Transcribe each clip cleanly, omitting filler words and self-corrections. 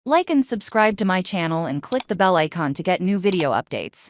Like and subscribe to my channel and click the bell icon to get new video updates.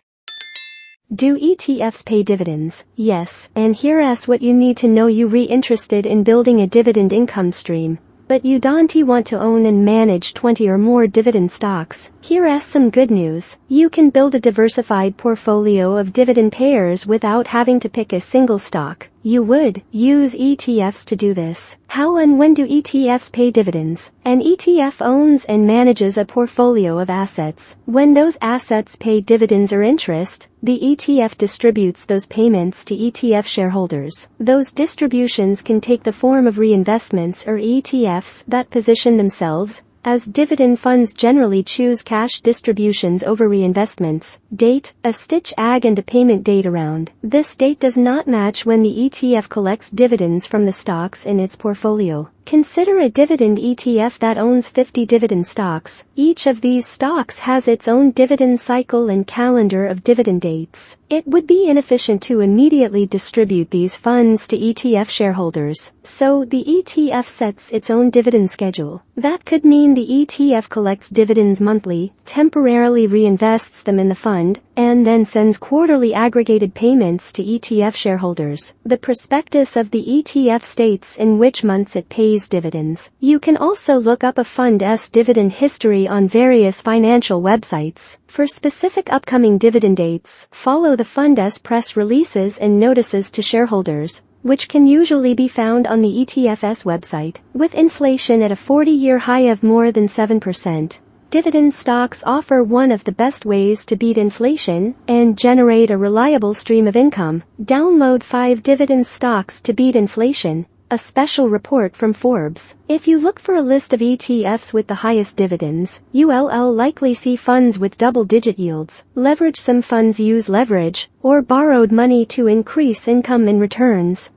Do ETFs pay dividends? Yes, and here's what you need to know. You're interested in building a dividend income stream, but you don't want to own and manage 20 or more dividend stocks. Here's some good news. You can build a diversified portfolio of dividend payers without having to pick a single stock. You would use ETFs to do this. How and when do ETFs pay dividends? An ETF owns and manages a portfolio of assets. When those assets pay dividends or interest, the ETF distributes those payments to ETF shareholders. Those distributions can take the form of reinvestments or ETFs that position themselves as dividend funds. Generally choose cash distributions over reinvestments. Date, a stitch ag and a payment date around. This date does not match when the ETF collects dividends from the stocks in its portfolio. Consider a dividend ETF that owns 50 dividend stocks. Each of these stocks has its own dividend cycle and calendar of dividend dates. It would be inefficient to immediately distribute these funds to ETF shareholders, so the ETF sets its own dividend schedule. That could mean the ETF collects dividends monthly, temporarily reinvests them in the fund, and then sends quarterly aggregated payments to ETF shareholders. The prospectus of the ETF states in which months it pays dividends. You can also look up a fund's dividend history on various financial websites. For specific upcoming dividend dates, follow the fund's press releases and notices to shareholders, which can usually be found on the ETF's website. With inflation at a 40-year high of more than 7%, dividend stocks offer one of the best ways to beat inflation and generate a reliable stream of income. Download 5 dividend stocks to beat inflation, a special report from Forbes. If you look for a list of ETFs with the highest dividends, you'll likely see funds with double-digit yields. Leverage. Some funds use leverage or borrowed money to increase income and returns.